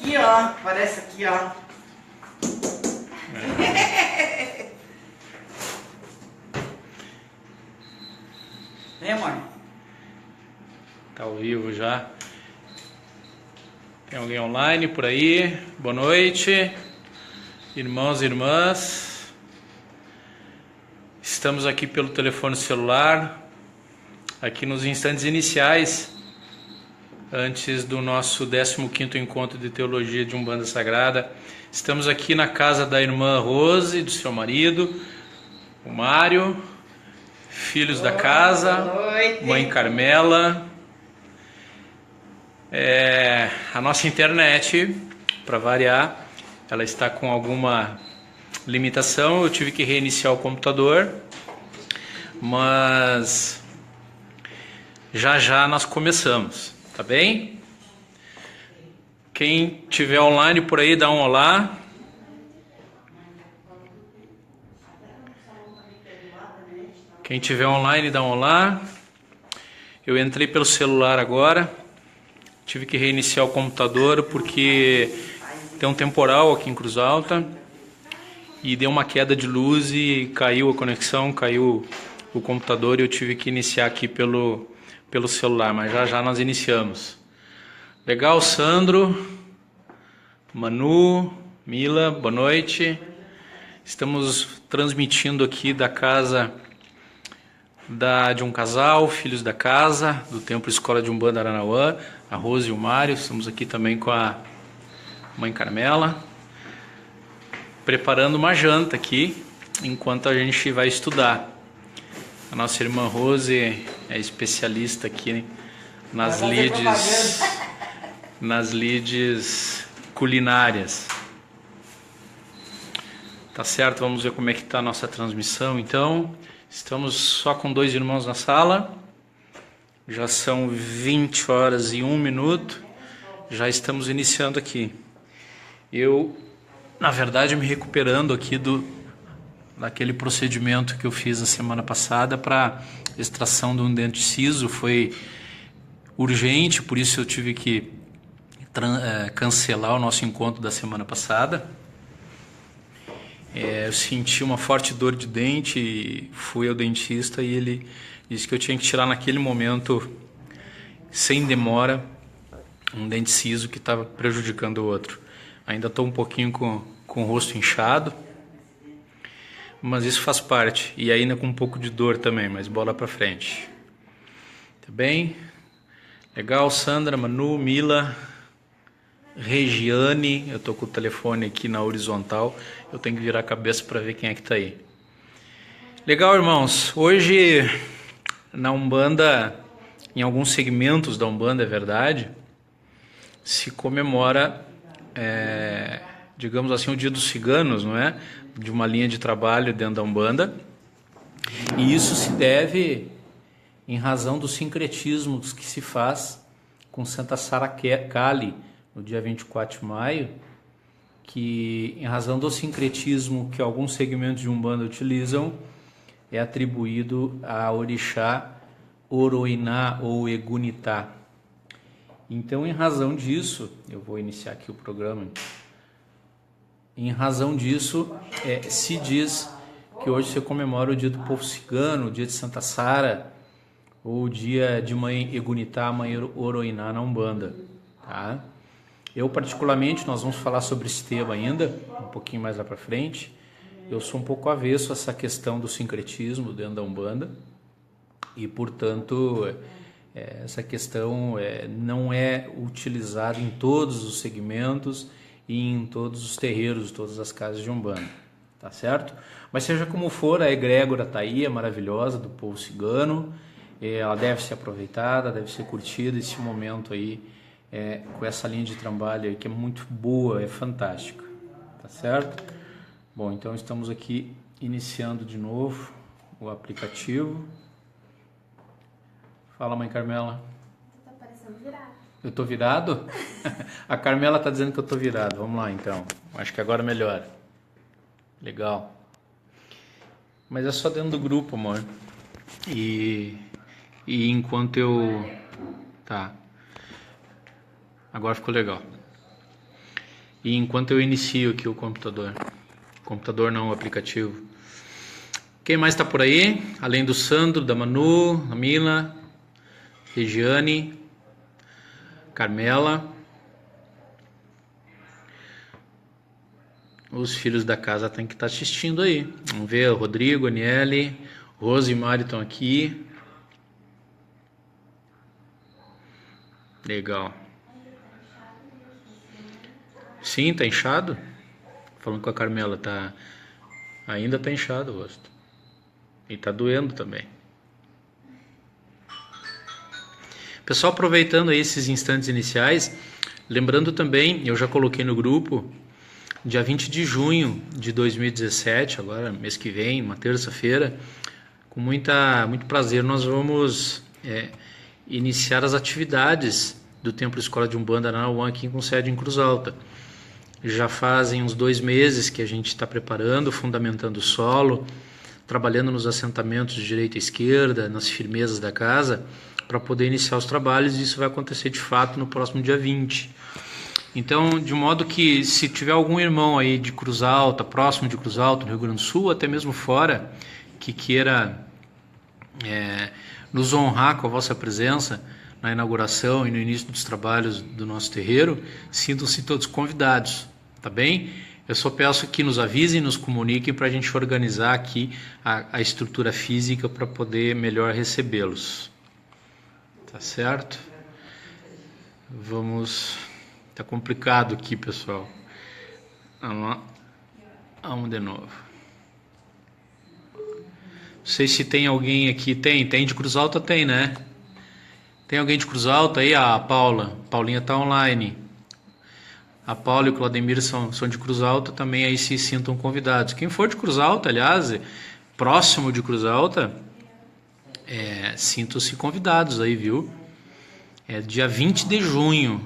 Aqui, ó. Aparece aqui, ó. Vem, amor. Tá ao vivo já. Tem alguém online por aí? Boa noite, irmãos e irmãs. Estamos aqui pelo telefone celular, aqui nos instantes iniciais, antes do nosso 15º encontro de teologia de Umbanda Sagrada. Estamos aqui na casa da irmã Rose, do seu marido, o Mário, filhos da casa, mãe Carmela. A nossa internet, para variar, ela está com alguma limitação. Eu tive que reiniciar o computador, mas já nós começamos, tá bem? Quem tiver online por aí, dá um olá. Quem tiver online, dá um olá. Eu entrei pelo celular agora. Tive que reiniciar o computador porque tem um temporal aqui em Cruz Alta e deu uma queda de luz e caiu a conexão, caiu o computador e eu tive que iniciar aqui pelo celular, mas já nós iniciamos. Legal, Sandro, Manu, Mila, boa noite. Estamos transmitindo aqui da casa de um casal, filhos da casa, do Templo Escola de Umbanda Aranauã, a Rose e o Mário. Estamos aqui também com a mãe Carmela, preparando uma janta aqui, enquanto a gente vai estudar. A nossa irmã Rose é especialista aqui nas lides culinárias. Tá certo? Vamos ver como é que está a nossa transmissão, então. Estamos só com 2 irmãos na sala, já são 20 horas e 1 minuto, já estamos iniciando aqui. Eu, na verdade, me recuperando aqui daquele procedimento que eu fiz a semana passada para extração de um dente ciso, foi urgente, por isso eu tive que cancelar o nosso encontro da semana passada. Eu senti uma forte dor de dente e fui ao dentista e ele disse que eu tinha que tirar naquele momento, sem demora, um dente ciso que estava prejudicando o outro. Ainda estou um pouquinho com o rosto inchado, mas isso faz parte. E ainda com um pouco de dor também, mas bola para frente. Tá bem? Legal, Sandra, Manu, Mila, Regiane. Eu estou com o telefone aqui na horizontal. Eu tenho que virar a cabeça para ver quem é que está aí. Legal, irmãos. Hoje, na Umbanda, em alguns segmentos da Umbanda, é verdade, se comemora, digamos assim, o Dia dos Ciganos, não é? De uma linha de trabalho dentro da Umbanda. E isso se deve em razão dos sincretismos que se faz com Santa Sara Kali, no dia 24 de maio, que, em razão do sincretismo que alguns segmentos de Umbanda utilizam, é atribuído a orixá Oroiná ou Egunitá. Então, em razão disso, eu vou iniciar aqui o programa. Em razão disso, se diz que hoje se comemora o dia do povo cigano, o dia de Santa Sara, ou o dia de mãe Egunitá, mãe Oroiná na Umbanda, tá? Eu, particularmente, nós vamos falar sobre esse tema ainda, um pouquinho mais lá para frente. Eu sou um pouco avesso a essa questão do sincretismo dentro da Umbanda e, portanto, essa questão não é utilizada em todos os segmentos e em todos os terreiros, todas as casas de Umbanda, tá certo? Mas seja como for, a egrégora está aí, é maravilhosa, do povo cigano, ela deve ser aproveitada, deve ser curtida esse momento aí, com essa linha de trabalho aí, que é muito boa, é fantástica, tá certo? Bom, então estamos aqui iniciando de novo o aplicativo. Fala, mãe Carmela. Tá parecendo virado. Eu tô virado? A Carmela tá dizendo que eu tô virado. Vamos lá, então. Acho que agora melhora. Legal. Mas é só dentro do grupo, amor. E enquanto eu... Tá. Agora ficou legal. e enquanto eu inicio aqui o computador. Computador não, o aplicativo. Quem mais está por aí? Além do Sandro, da Manu, a Mila, Regiane, Carmela. Os filhos da casa têm que estar assistindo aí. Vamos ver, o Rodrigo, a Aniele, Rose e Mari estão aqui. Legal. Sim, tá inchado? Falando com a Carmela, tá... ainda tá inchado o rosto. E tá doendo também. Pessoal, aproveitando aí esses instantes iniciais, lembrando também, eu já coloquei no grupo, dia 20 de junho de 2017, agora mês que vem, uma terça-feira, com muito prazer nós vamos iniciar as atividades do Templo Escola de Umbanda Nanauã aqui com sede em Cruz Alta. Já fazem uns 2 meses que a gente está preparando, fundamentando o solo, trabalhando nos assentamentos de direita e esquerda, nas firmezas da casa, para poder iniciar os trabalhos, e isso vai acontecer de fato no próximo dia 20. Então, de modo que se tiver algum irmão aí de Cruz Alta, próximo de Cruz Alta, no Rio Grande do Sul, até mesmo fora, que queira nos honrar com a vossa presença na inauguração e no início dos trabalhos do nosso terreiro, sintam-se todos convidados, tá bem? Eu só peço que nos avisem, nos comuniquem para a gente organizar aqui a estrutura física para poder melhor recebê-los. Tá certo? Vamos... Tá complicado aqui, pessoal. Vamos lá. Vamos de novo. Não sei se tem alguém aqui. Tem de Cruz Alta, tem, né? Tem alguém de Cruz Alta aí? A Paula. Paulinha tá online. A Paula e o Claudemir são de Cruz Alta, também aí se sintam convidados. Quem for de Cruz Alta, aliás, próximo de Cruz Alta, sintam-se convidados aí, viu? É dia 20 de junho,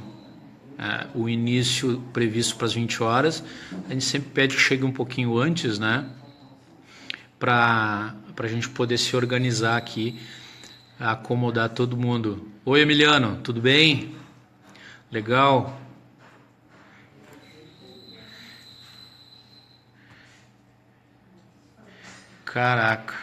o início previsto para as 20 horas. A gente sempre pede que chegue um pouquinho antes, né? Para a gente poder se organizar aqui, acomodar todo mundo. Oi, Emiliano, tudo bem? Legal. Caraca.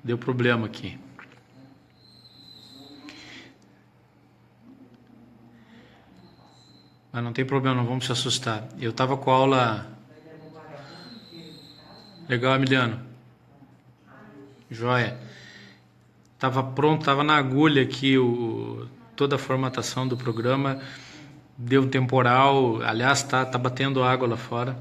Deu problema aqui. Mas não tem problema, não vamos se assustar. Eu estava com a aula... Legal, Emiliano. Joia. Estava pronto, estava na agulha aqui toda a formatação do programa. Deu um temporal, aliás, tá batendo água lá fora.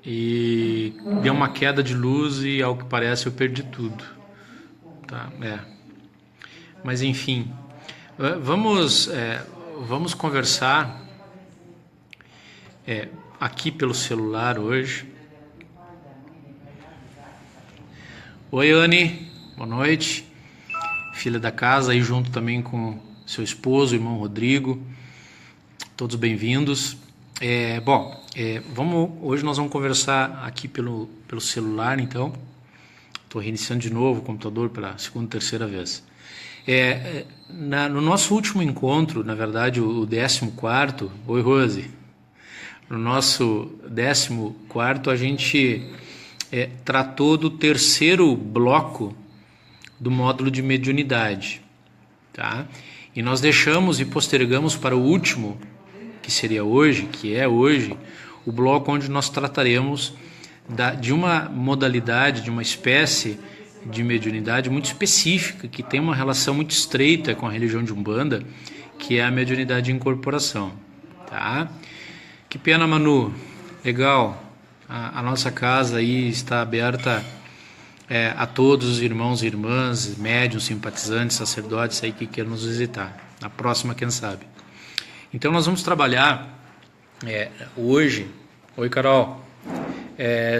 E deu uma queda de luz e, ao que parece, eu perdi tudo. Tá, Mas, enfim, vamos conversar aqui pelo celular hoje. Oi, Anne, boa noite. Filha da casa, aí junto também com seu esposo, irmão Rodrigo. Todos bem-vindos. Hoje nós vamos conversar aqui pelo celular, então. Estou reiniciando de novo o computador pela segunda, terceira vez. No nosso último encontro, na verdade, o 14º... Oi, Rose. No nosso 14º, a gente... tratou do terceiro bloco do módulo de mediunidade, tá? E nós deixamos e postergamos para o último, que é hoje, o bloco onde nós trataremos de uma modalidade, de uma espécie de mediunidade muito específica, que tem uma relação muito estreita com a religião de Umbanda, que é a mediunidade de incorporação, tá? Que pena, Manu, legal. A nossa casa aí está aberta a todos os irmãos e irmãs, médiuns, simpatizantes, sacerdotes aí que queiram nos visitar. Na próxima, quem sabe. Então nós vamos trabalhar hoje, oi Carol,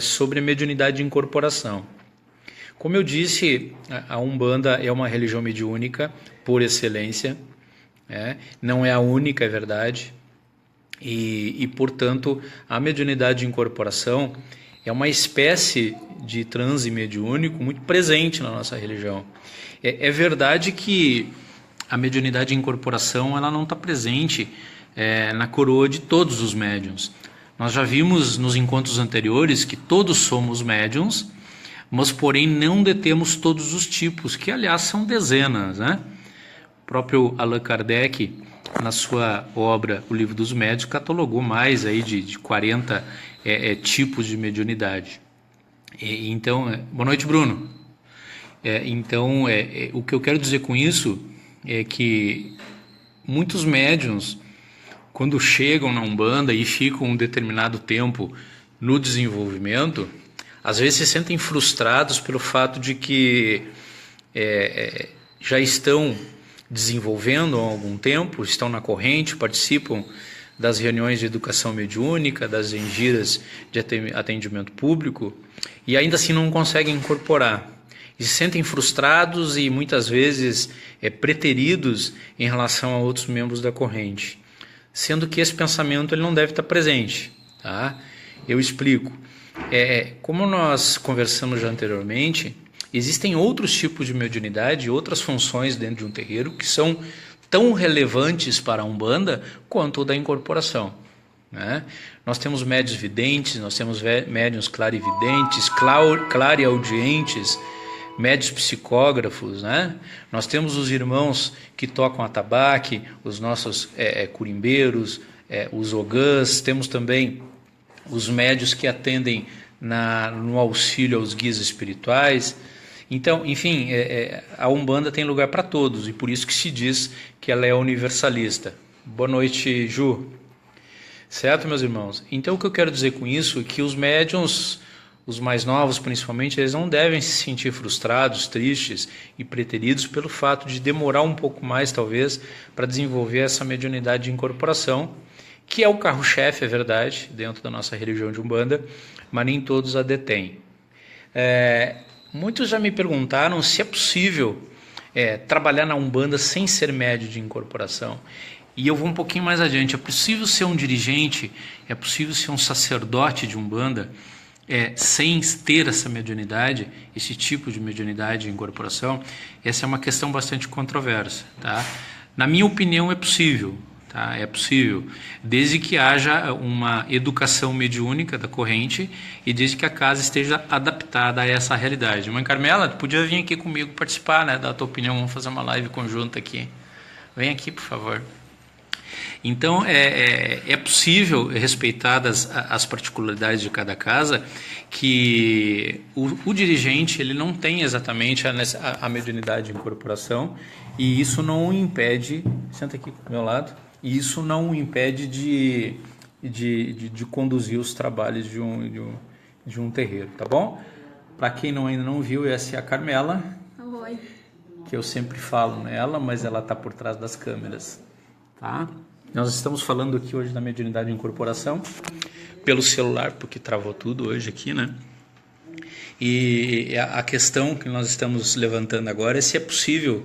sobre mediunidade de incorporação. Como eu disse, a Umbanda é uma religião mediúnica por excelência, não é a única, é verdade. E, portanto, a mediunidade de incorporação, é uma espécie de transe mediúnico muito presente na nossa religião. É verdade que a mediunidade em incorporação ela não está presente na coroa de todos os médiuns. Nós já vimos nos encontros anteriores que todos somos médiuns, mas porém não detemos todos os tipos, que aliás são dezenas, né? O próprio Allan Kardec, na sua obra O Livro dos Médiuns, catalogou mais aí de 40 tipos de mediunidade. Então, boa noite, Bruno. Então, o que eu quero dizer com isso é que muitos médiuns, quando chegam na Umbanda e ficam um determinado tempo no desenvolvimento, às vezes se sentem frustrados pelo fato de que já estão desenvolvendo há algum tempo, estão na corrente, participam das reuniões de educação mediúnica, das engiras de atendimento público, e ainda assim não conseguem incorporar. E se sentem frustrados e muitas vezes preteridos em relação a outros membros da corrente, sendo que esse pensamento ele não deve estar presente. Tá? Eu explico. Como nós conversamos já anteriormente, existem outros tipos de mediunidade, outras funções dentro de um terreiro que são tão relevantes para a Umbanda quanto o da incorporação. Né? Nós temos médiuns videntes, nós temos médiuns clarividentes, clareaudientes, médiuns psicógrafos, né? Nós temos os irmãos que tocam atabaque, os nossos curimbeiros, os ogãs, temos também os médiuns que atendem no auxílio aos guias espirituais. Então, enfim, a Umbanda tem lugar para todos e por isso que se diz que ela é universalista. Boa noite, Ju. Certo, meus irmãos? Então, o que eu quero dizer com isso é que os médiuns, os mais novos principalmente, eles não devem se sentir frustrados, tristes e preteridos pelo fato de demorar um pouco mais, talvez, para desenvolver essa mediunidade de incorporação, que é o carro-chefe, é verdade, dentro da nossa religião de Umbanda, mas nem todos a detêm. Muitos já me perguntaram se é possível trabalhar na Umbanda sem ser médio de incorporação. E eu vou um pouquinho mais adiante. É possível ser um dirigente, é possível ser um sacerdote de Umbanda sem ter essa mediunidade, esse tipo de mediunidade de incorporação? Essa é uma questão bastante controversa. Tá? Na minha opinião, é possível. Tá? É possível, desde que haja uma educação mediúnica da corrente e desde que a casa esteja adaptada a essa realidade. Mãe Carmela, tu podia vir aqui comigo participar, né, dar a tua opinião, vamos fazer uma live conjunta aqui. Vem aqui, por favor. Então, é possível, respeitadas as particularidades de cada casa, que o dirigente ele não tem exatamente a mediunidade de incorporação e isso não o impede, senta aqui do meu lado, e isso não o impede de conduzir os trabalhos de um terreiro, tá bom? Para quem ainda não viu, essa é a Carmela. Oi. Que eu sempre falo nela, mas ela está por trás das câmeras, tá? Nós estamos falando aqui hoje da mediunidade de incorporação pelo celular, porque travou tudo hoje aqui, né? E a questão que nós estamos levantando agora é se é possível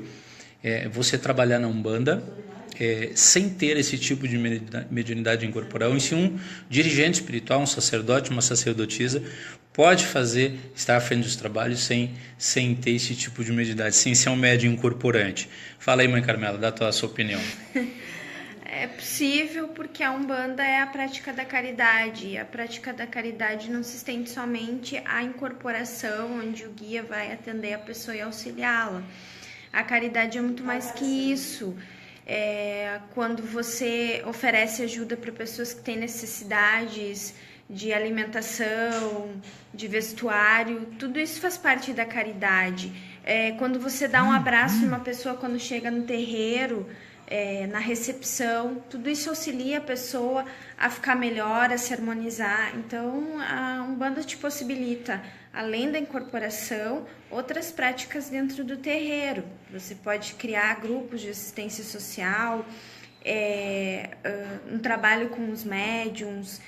você trabalhar na Umbanda sem ter esse tipo de mediunidade incorporal. E se um dirigente espiritual, um sacerdote, uma sacerdotisa, pode estar à frente dos trabalhos sem ter esse tipo de mediunidade, sem ser um médium incorporante. Fala aí, Mãe Carmela, dá a sua opinião. É possível porque a Umbanda é a prática da caridade. A prática da caridade não se estende somente à incorporação, onde o guia vai atender a pessoa e auxiliá-la. A caridade é muito mais que isso. Quando você oferece ajuda para pessoas que têm necessidades de alimentação, de vestuário, tudo isso faz parte da caridade. Quando você dá um abraço numa pessoa quando chega no terreiro, na recepção, tudo isso auxilia a pessoa a ficar melhor, a se harmonizar. Então, a Umbanda te possibilita, além da incorporação, outras práticas dentro do terreiro. Você pode criar grupos de assistência social, um trabalho com os médiuns,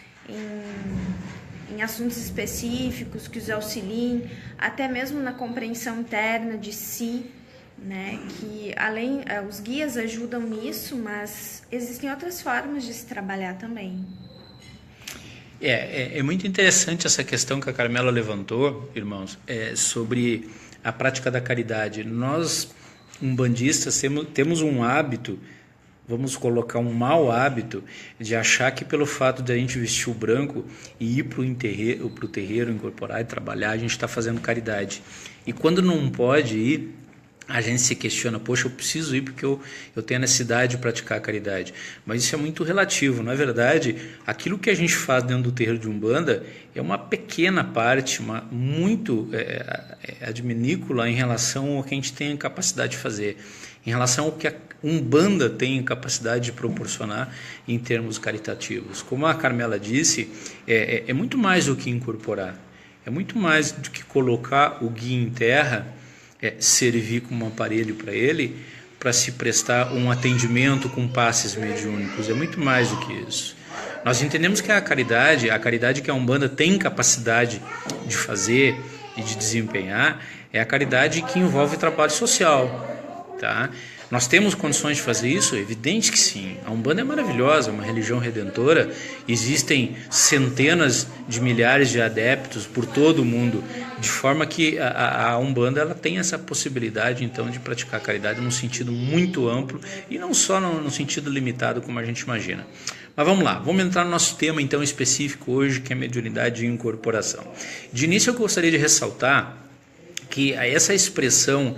em assuntos específicos que os auxiliem, até mesmo na compreensão interna de si, né? Que além os guias ajudam nisso, mas existem outras formas de se trabalhar também. É muito interessante essa questão que a Carmela levantou, irmãos, sobre a prática da caridade. Nós, umbandistas, temos um hábito, vamos colocar um mau hábito, de achar que pelo fato de a gente vestir o branco e ir para o terreiro, incorporar e trabalhar, a gente está fazendo caridade. E quando não pode ir, a gente se questiona, poxa, eu preciso ir porque eu tenho a necessidade de praticar a caridade. Mas isso é muito relativo. Na verdade, aquilo que a gente faz dentro do terreiro de Umbanda é uma pequena parte, muito adminícula em relação ao que a gente tem a capacidade de fazer, em relação ao que a Umbanda tem capacidade de proporcionar em termos caritativos. Como a Carmela disse, é muito mais do que incorporar, é muito mais do que colocar o guia em terra, servir como um aparelho para ele, para se prestar um atendimento com passes mediúnicos. É muito mais do que isso. Nós entendemos que a caridade que a Umbanda tem capacidade de fazer e de desempenhar, é a caridade que envolve trabalho social, tá? Nós temos condições de fazer isso? É evidente que sim. A Umbanda é maravilhosa, é uma religião redentora. Existem centenas de milhares de adeptos por todo o mundo, de forma que a Umbanda ela tem essa possibilidade, então, de praticar caridade num sentido muito amplo e não só no sentido limitado como a gente imagina. Mas vamos lá, vamos entrar no nosso tema, então, específico hoje, que é mediunidade e incorporação. De início, eu gostaria de ressaltar que essa expressão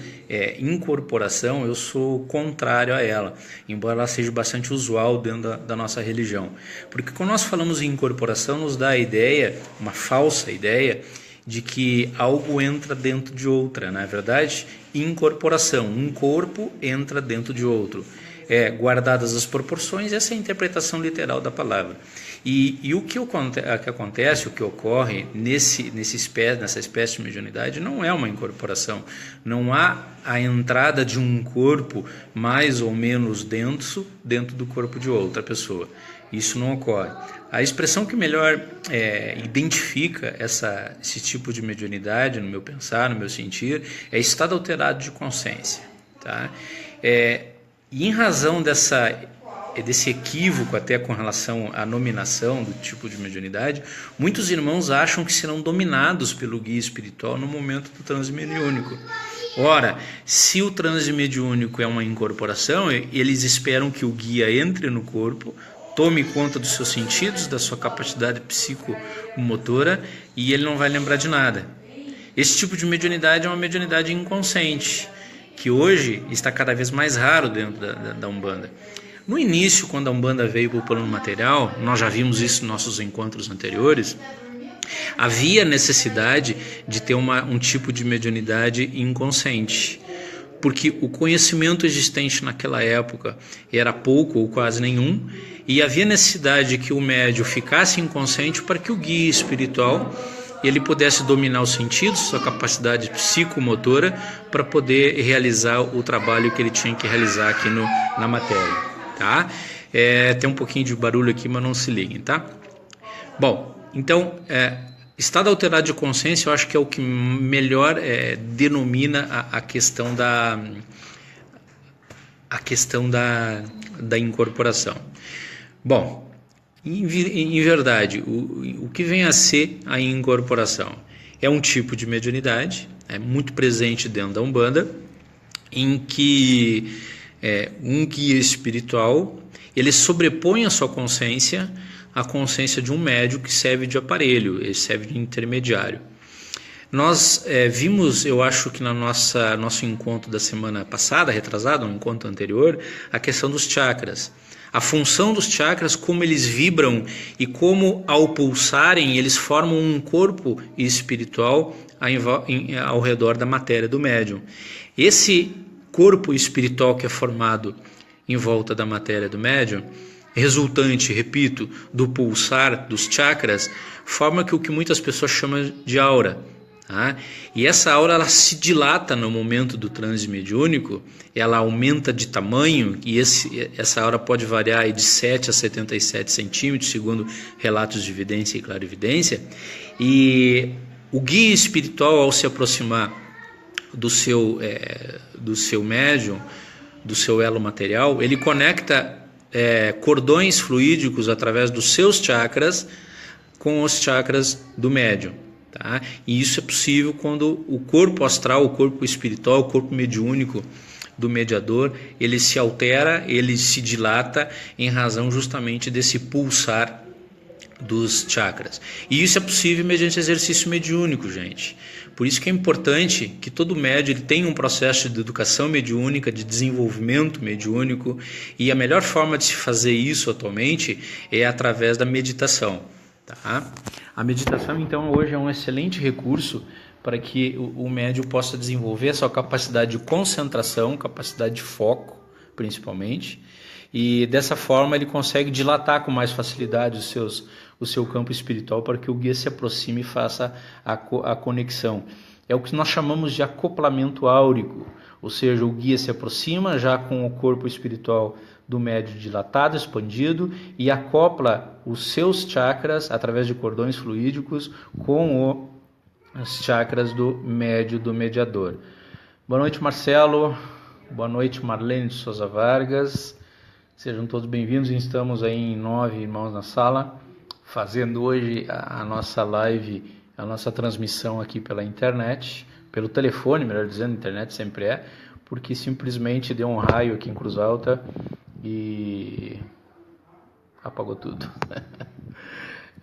incorporação, eu sou contrário a ela, embora ela seja bastante usual dentro da nossa religião. Porque quando nós falamos em incorporação, nos dá a ideia, uma falsa ideia, de que algo entra dentro de outra. Na verdade, incorporação, um corpo entra dentro de outro. Guardadas as proporções, essa é a interpretação literal da palavra. E o que acontece, o que ocorre nessa espécie de mediunidade não é uma incorporação. Não há a entrada de um corpo mais ou menos denso dentro do corpo de outra pessoa. Isso não ocorre. A expressão que melhor identifica esse tipo de mediunidade, no meu pensar, no meu sentir, é estado alterado de consciência. Tá? E em razão desse equívoco até com relação à nominação do tipo de mediunidade, muitos irmãos acham que serão dominados pelo guia espiritual no momento do transe mediúnico. Ora, se o transe mediúnico é uma incorporação, eles esperam que o guia entre no corpo, tome conta dos seus sentidos, da sua capacidade psicomotora, e ele não vai lembrar de nada. Esse tipo de mediunidade é uma mediunidade inconsciente, que hoje está cada vez mais raro dentro da Umbanda. No início, quando a Umbanda veio para o plano material, nós já vimos isso nos nossos encontros anteriores, havia necessidade de ter um tipo de mediunidade inconsciente, porque o conhecimento existente naquela época era pouco ou quase nenhum, e havia necessidade de que o médium ficasse inconsciente para que o guia espiritual ele pudesse dominar os sentidos, sua capacidade psicomotora, para poder realizar o trabalho que ele tinha que realizar aqui na matéria. Tá? Tem um pouquinho de barulho aqui, mas não se liguem, tá? Bom, então, estado alterado de consciência, eu acho que é o que melhor denomina a questão da incorporação. Bom, em verdade, o que vem a ser a incorporação? É um tipo de mediunidade, muito presente dentro da Umbanda, em que um guia espiritual ele sobrepõe a sua consciência à consciência de um médium que serve de aparelho, ele serve de intermediário. Nós vimos, eu acho que no nosso encontro da semana passada, retrasado, um encontro anterior, a questão dos chakras. A função dos chakras, como eles vibram e como ao pulsarem eles formam um corpo espiritual ao redor da matéria do médium. Esse corpo espiritual que é formado em volta da matéria do médium, resultante, repito, do pulsar dos chakras, forma o que muitas pessoas chamam de aura. Tá? E essa aura ela se dilata no momento do transe mediúnico, ela aumenta de tamanho, e essa aura pode variar de 7 a 77 centímetros, segundo relatos de evidência e clarividência, e o guia espiritual, ao se aproximar do seu médium, do seu elo material, ele conecta cordões fluídicos através dos seus chakras com os chakras do médium. Tá? E isso é possível quando o corpo astral, o corpo espiritual, o corpo mediúnico do mediador, ele se altera, ele se dilata em razão justamente desse pulsar dos chakras. E isso é possível mediante exercício mediúnico, gente. Por isso que é importante que todo médium ele tenha um processo de educação mediúnica, de desenvolvimento mediúnico, e a melhor forma de se fazer isso atualmente é através da meditação. Tá? A meditação, então, hoje é um excelente recurso para que o médium possa desenvolver a sua capacidade de concentração, capacidade de foco, principalmente, e dessa forma ele consegue dilatar com mais facilidade o seu campo espiritual para que o guia se aproxime e faça a conexão. É o que nós chamamos de acoplamento áurico, ou seja, o guia se aproxima já com o corpo espiritual do médium dilatado, expandido, e acopla os seus chakras através de cordões fluídicos com os chakras do médium, do mediador. Boa noite, Marcelo. Boa noite, Marlene de Souza Vargas. Sejam todos bem-vindos. Estamos aí em 9 irmãos na sala, fazendo hoje a nossa live, a nossa transmissão aqui pela internet, pelo telefone, melhor dizendo, internet sempre é, porque simplesmente deu um raio aqui em Cruz Alta e apagou tudo.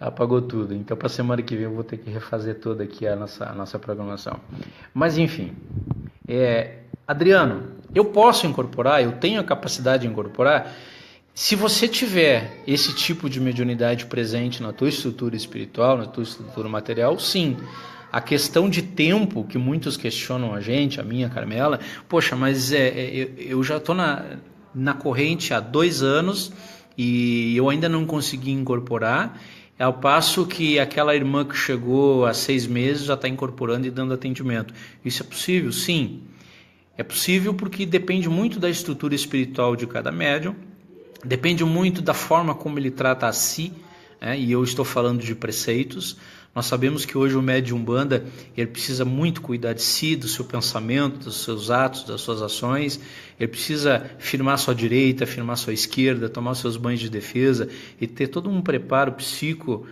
Apagou tudo. Então, para a semana que vem eu vou ter que refazer toda aqui a nossa programação. Mas, enfim. Adriano, eu posso incorporar, eu tenho a capacidade de incorporar. Se você tiver esse tipo de mediunidade presente na tua estrutura espiritual, na tua estrutura material, sim. A questão de tempo, que muitos questionam a gente, a minha, a Carmela, poxa, mas eu já estou na corrente há 2 anos e eu ainda não consegui incorporar, ao passo que aquela irmã que chegou há 6 meses já está incorporando e dando atendimento. Isso é possível? Sim. É possível porque depende muito da estrutura espiritual de cada médium, depende muito da forma como ele trata a si, e eu estou falando de preceitos. Nós sabemos que hoje o médium Umbanda ele precisa muito cuidar de si, do seu pensamento, dos seus atos, das suas ações. Ele precisa firmar sua direita, firmar sua esquerda, tomar seus banhos de defesa e ter todo um preparo psico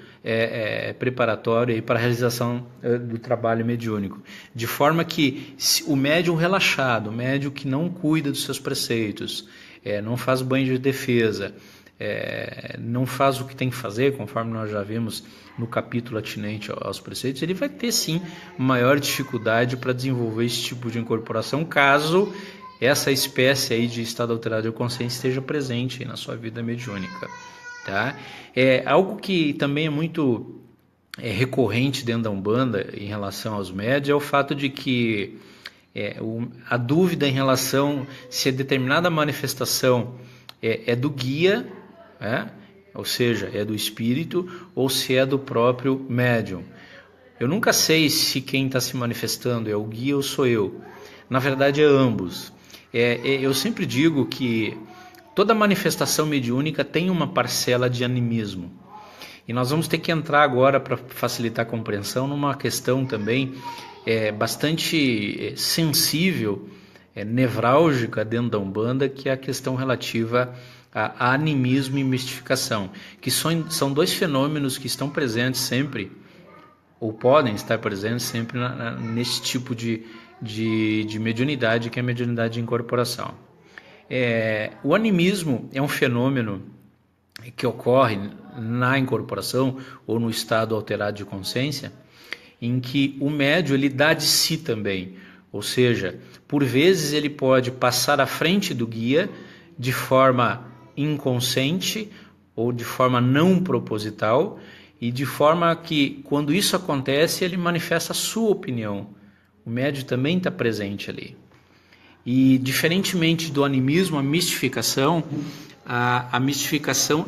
preparatório para a realização do trabalho mediúnico. De forma que o médium relaxado, o médium que não cuida dos seus preceitos, não faz banho de defesa, não faz o que tem que fazer, conforme nós já vimos no capítulo atinente aos preceitos, ele vai ter sim maior dificuldade para desenvolver esse tipo de incorporação, caso essa espécie aí de estado alterado de consciência esteja presente na sua vida mediúnica. Tá? Algo que também é muito recorrente dentro da Umbanda em relação aos médios é o fato de que a dúvida em relação se a determinada manifestação é do guia, ou seja, é do espírito, ou se é do próprio médium. Eu nunca sei se quem está se manifestando é o guia ou sou eu. Na verdade, é ambos. Eu sempre digo que toda manifestação mediúnica tem uma parcela de animismo. E nós vamos ter que entrar agora, para facilitar a compreensão, numa questão também bastante sensível, nevrálgica dentro da Umbanda, que é a questão relativa a animismo e mistificação, que são 2 fenômenos que estão presentes sempre, ou podem estar presentes sempre nesse tipo de mediunidade, que é a mediunidade de incorporação. O animismo é um fenômeno que ocorre na incorporação ou no estado alterado de consciência, em que o médium ele dá de si também, ou seja, por vezes ele pode passar à frente do guia de forma inconsciente ou de forma não proposital, e de forma que, quando isso acontece, ele manifesta a sua opinião. O médium também está presente ali. E, diferentemente do animismo, a mistificação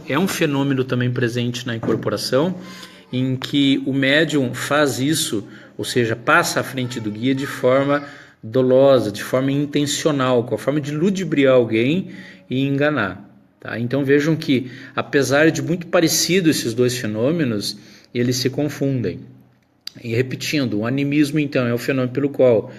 é um fenômeno também presente na incorporação, em que o médium faz isso, ou seja, passa à frente do guia de forma dolosa, de forma intencional, com a forma de ludibriar alguém e enganar. Tá? Então vejam que, apesar de muito parecidos esses 2 fenômenos, eles se confundem. E repetindo, o animismo então é o fenômeno pelo qual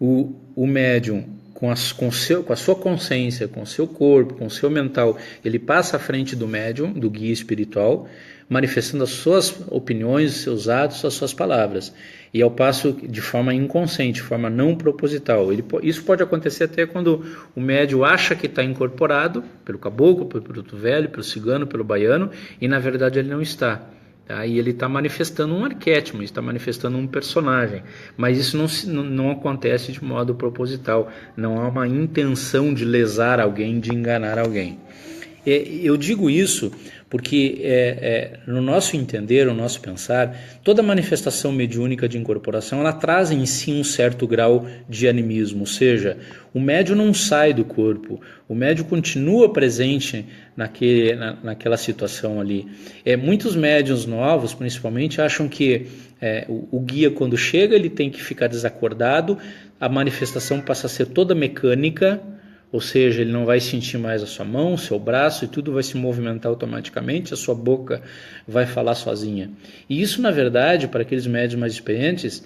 o médium, com a sua consciência, com o seu corpo, com o seu mental, ele passa à frente do médium, do guia espiritual, manifestando as suas opiniões, os seus atos, as suas palavras. E ao passo de forma inconsciente, de forma não proposital. Isso pode acontecer até quando o médium acha que está incorporado pelo caboclo, pelo preto velho, pelo cigano, pelo baiano, e na verdade ele não está. Tá? E ele está manifestando um arquétipo, está manifestando um personagem. Mas isso não acontece de modo proposital. Não há uma intenção de lesar alguém, de enganar alguém. Eu digo isso porque no nosso entender, no nosso pensar, toda manifestação mediúnica de incorporação, ela traz em si um certo grau de animismo, ou seja, o médium não sai do corpo, o médium continua presente naquela situação ali. Muitos médiuns novos, principalmente, acham que o guia, quando chega, ele tem que ficar desacordado, a manifestação passa a ser toda mecânica, ou seja, ele não vai sentir mais a sua mão, o seu braço, e tudo vai se movimentar automaticamente, a sua boca vai falar sozinha. E isso, na verdade, para aqueles médiuns mais experientes,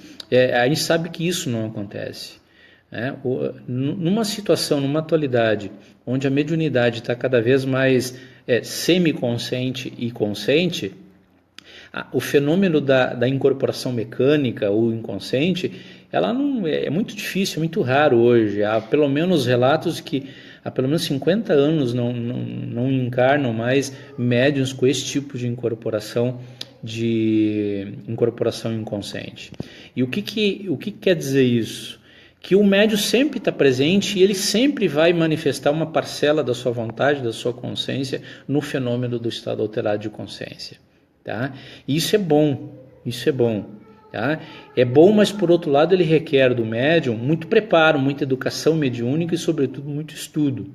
a gente sabe que isso não acontece. Numa situação, numa atualidade, onde a mediunidade está cada vez mais semiconsciente e consciente, o fenômeno da incorporação mecânica ou inconsciente, ela não é muito difícil, é muito raro hoje. Há pelo menos relatos que há pelo menos 50 anos não encarnam mais médiuns com esse tipo de incorporação inconsciente. E o que quer dizer isso? Que o médium sempre está presente e ele sempre vai manifestar uma parcela da sua vontade, da sua consciência no fenômeno do estado alterado de consciência. Tá? E isso é bom. Tá? É bom, mas por outro lado ele requer do médium muito preparo, muita educação mediúnica e sobretudo muito estudo.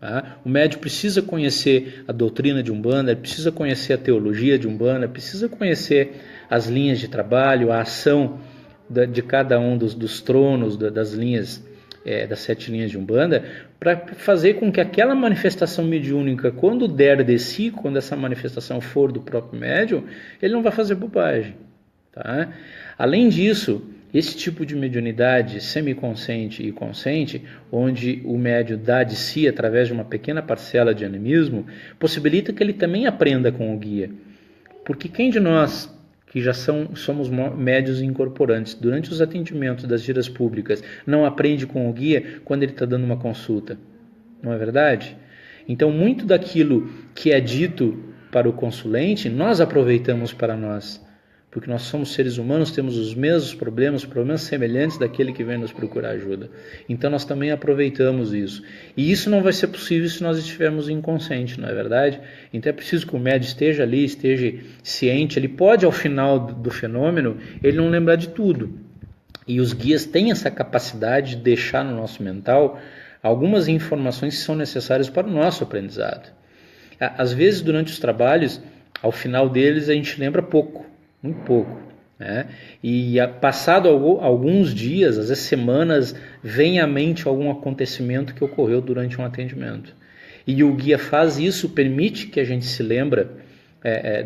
Tá? O médium precisa conhecer a doutrina de Umbanda, ele precisa conhecer a teologia de Umbanda, precisa conhecer as linhas de trabalho, a ação de cada um dos tronos, das linhas, das 7 linhas de Umbanda, para fazer com que aquela manifestação mediúnica, quando der de si, quando essa manifestação for do próprio médium, ele não vai fazer bobagem. Tá? Além disso, esse tipo de mediunidade semiconsciente e consciente, onde o médium dá de si através de uma pequena parcela de animismo, possibilita que ele também aprenda com o guia. Porque quem de nós, que já somos médiuns incorporantes, durante os atendimentos das giras públicas, não aprende com o guia quando ele está dando uma consulta? Não é verdade? Então, muito daquilo que é dito para o consulente, nós aproveitamos para nós. Porque nós somos seres humanos, temos os mesmos problemas semelhantes daquele que vem nos procurar ajuda. Então nós também aproveitamos isso. E isso não vai ser possível se nós estivermos inconscientes, não é verdade? Então é preciso que o médium esteja ali, esteja ciente. Ele pode, ao final do fenômeno, ele não lembrar de tudo. E os guias têm essa capacidade de deixar no nosso mental algumas informações que são necessárias para o nosso aprendizado. Às vezes, durante os trabalhos, ao final deles, a gente lembra pouco. Muito pouco, né? E passado alguns dias, às vezes semanas, vem à mente algum acontecimento que ocorreu durante um atendimento. E o guia faz isso, permite que a gente se lembre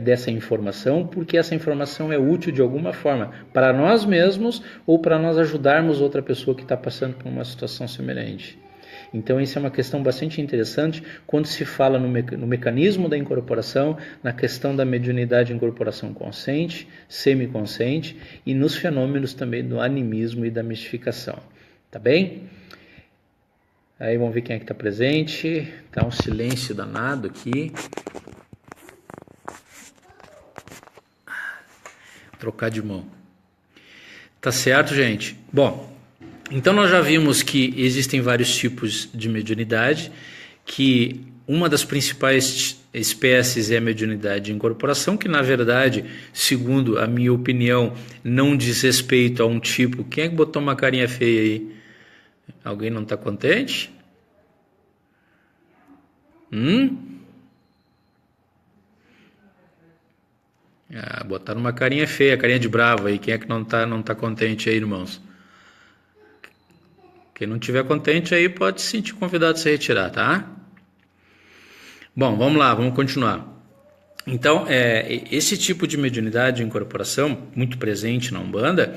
dessa informação, porque essa informação é útil de alguma forma para nós mesmos ou para nós ajudarmos outra pessoa que está passando por uma situação semelhante. Então, isso é uma questão bastante interessante quando se fala no mecanismo da incorporação, na questão da mediunidade de incorporação consciente, semiconsciente e nos fenômenos também do animismo e da mistificação. Tá bem? Aí vamos ver quem é que está presente. Tá um silêncio danado aqui. Trocar de mão. Tá certo, gente? Bom, então nós já vimos que existem vários tipos de mediunidade, que uma das principais espécies é a mediunidade de incorporação, que na verdade, segundo a minha opinião, não diz respeito a um tipo. Quem é que botou uma carinha feia aí? Alguém não está contente? Botaram uma carinha feia, carinha de bravo aí. Quem é que não tá contente aí, irmãos? Quem não estiver contente aí pode se sentir convidado a se retirar, tá? Bom, vamos lá, vamos continuar. Então, esse tipo de mediunidade de incorporação, muito presente na Umbanda,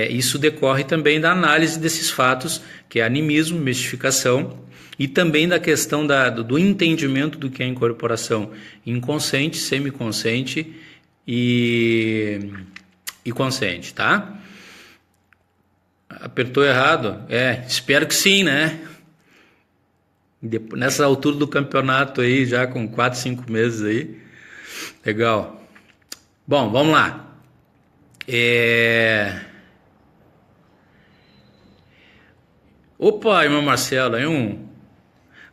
isso decorre também da análise desses fatos, que é animismo, mistificação, e também da questão do entendimento do que é incorporação inconsciente, semiconsciente e consciente, tá? Apertou errado? Espero que sim, né? Nessa altura do campeonato aí, já com 4, 5 meses aí. Legal. Bom, vamos lá. Opa, irmão Marcelo,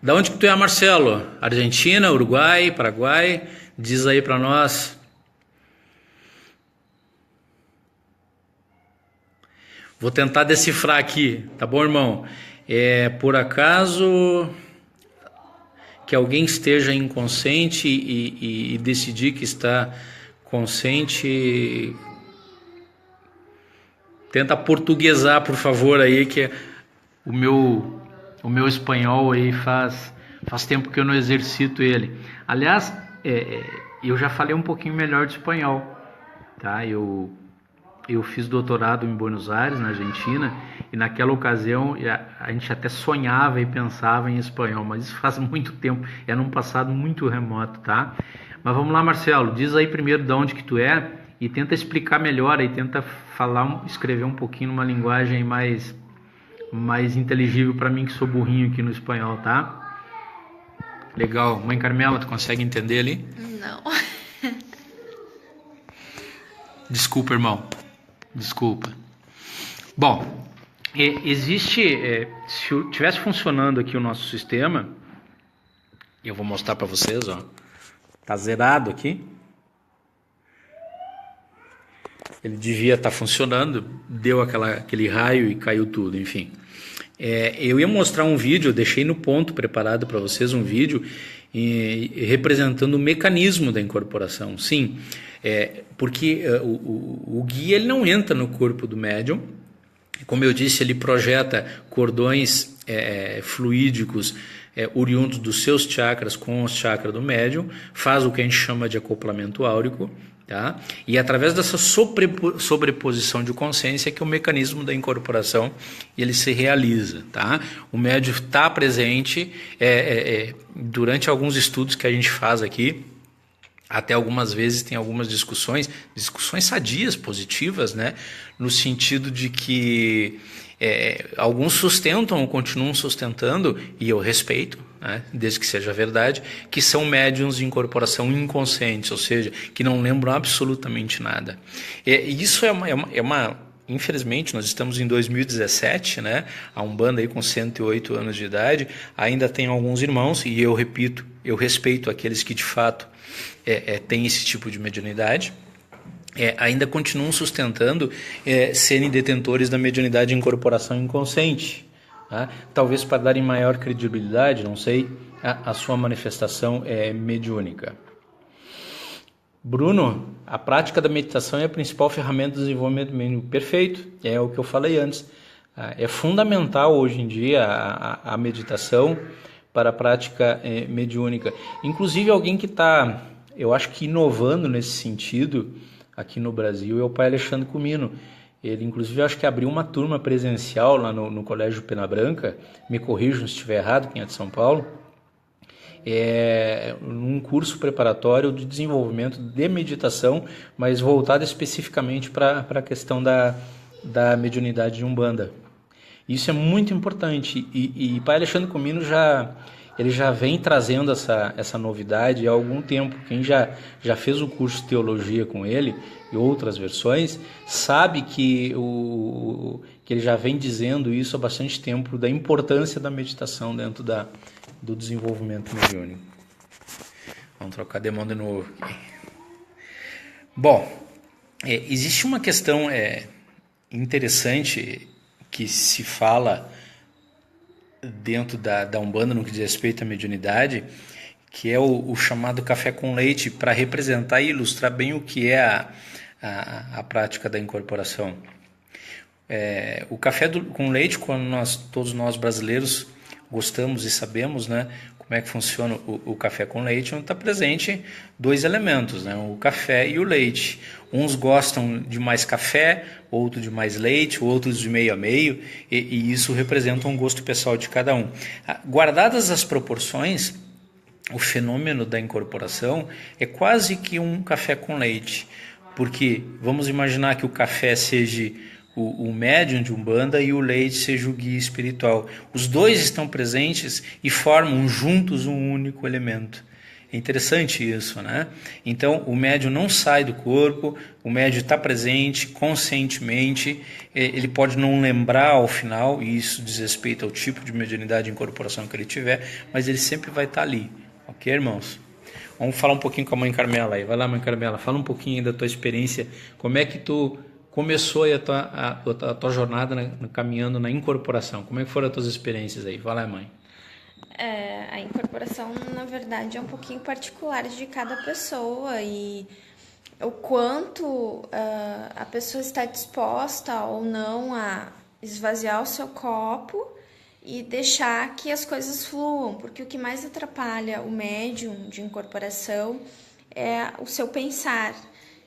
Da onde que tu é, Marcelo? Argentina, Uruguai, Paraguai? Diz aí pra nós. Vou tentar decifrar aqui, tá bom, irmão? Por acaso que alguém esteja inconsciente e decidir que está consciente, tenta portuguesar, por favor, aí, que o meu espanhol aí faz tempo que eu não exercito ele. Aliás, eu já falei um pouquinho melhor de espanhol, tá? Eu fiz doutorado em Buenos Aires, na Argentina, e naquela ocasião a gente até sonhava e pensava em espanhol, mas isso faz muito tempo, é num passado muito remoto, tá? Mas vamos lá, Marcelo, diz aí primeiro de onde que tu é e tenta explicar melhor aí, tenta escrever um pouquinho numa linguagem mais inteligível para mim que sou burrinho aqui no espanhol, tá? Legal. Mãe Carmela, tu consegue entender ali? Não. Desculpa, irmão. Desculpa. Bom, existe... se tivesse funcionando aqui o nosso sistema, eu vou mostrar para vocês, ó. Tá zerado aqui. Ele devia estar funcionando, deu aquele raio e caiu tudo, enfim. Eu ia mostrar um vídeo, eu deixei no ponto preparado para vocês um vídeo representando o mecanismo da incorporação. Sim, porque o guia ele não entra no corpo do médium. Como eu disse, ele projeta cordões fluídicos oriundos dos seus chakras com os chakras do médium, faz o que a gente chama de acoplamento áurico. Tá? E através dessa sobreposição de consciência que o mecanismo da incorporação ele se realiza. Tá? O médium está presente durante alguns estudos que a gente faz aqui, até algumas vezes tem algumas discussões sadias, positivas, né? No sentido de que alguns sustentam ou continuam sustentando, e eu respeito, né, desde que seja verdade, que são médiuns de incorporação inconscientes, ou seja, que não lembram absolutamente nada. Isso é uma infelizmente, nós estamos em 2017, né, a Umbanda aí com 108 anos de idade, ainda tem alguns irmãos, e eu repito, eu respeito aqueles que de fato têm esse tipo de mediunidade, ainda continuam sustentando serem detentores da mediunidade de incorporação inconsciente. Tá? Talvez para darem maior credibilidade, não sei, a sua manifestação mediúnica. Bruno, a prática da meditação é a principal ferramenta do desenvolvimento mediúnico. Perfeito, é o que eu falei antes. É fundamental hoje em dia a meditação para a prática mediúnica. Inclusive alguém que está, eu acho que inovando nesse sentido aqui no Brasil é o pai Alexandre Comino. Ele, inclusive, acho que abriu uma turma presencial lá no Colégio Pena Branca, me corrijam se estiver errado, quem é de São Paulo, num curso preparatório de desenvolvimento de meditação, mas voltado especificamente para a questão da mediunidade de Umbanda. Isso é muito importante, e pai Alexandre Comino ele já vem trazendo essa novidade há algum tempo. Quem já fez o curso de teologia com ele e outras versões sabe que ele já vem dizendo isso há bastante tempo, da importância da meditação dentro do desenvolvimento mediúnico. Vamos trocar de mão de novo aqui. Bom, existe uma questão interessante que se fala dentro da Umbanda no que diz respeito à mediunidade, que é o chamado café com leite, para representar e ilustrar bem o que é a prática da incorporação. O café com leite, quando todos nós brasileiros gostamos e sabemos, né, como é que funciona o café com leite, onde está presente dois elementos, né, o café e o leite. Uns gostam de mais café, outros de mais leite, outros de meio a meio, e isso representa um gosto pessoal de cada um. Guardadas as proporções, o fenômeno da incorporação é quase que um café com leite, porque vamos imaginar que o café seja o médium de Umbanda e o leite seja o guia espiritual. Os dois estão presentes e formam juntos um único elemento. É interessante isso, né? Então, o médium não sai do corpo, o médium está presente conscientemente, ele pode não lembrar ao final, e isso diz respeito ao tipo de mediunidade e incorporação que ele tiver, mas ele sempre vai estar ali. Ok, irmãos? Vamos falar um pouquinho com a mãe Carmela aí. Vai lá, mãe Carmela, fala um pouquinho da tua experiência, como é que tu começou aí a tua jornada caminhando na incorporação? Como é que foram as tuas experiências aí? Vai lá, mãe. A incorporação, na verdade, é um pouquinho particular de cada pessoa e o quanto a pessoa está disposta ou não a esvaziar o seu copo e deixar que as coisas fluam, porque o que mais atrapalha o médium de incorporação é o seu pensar.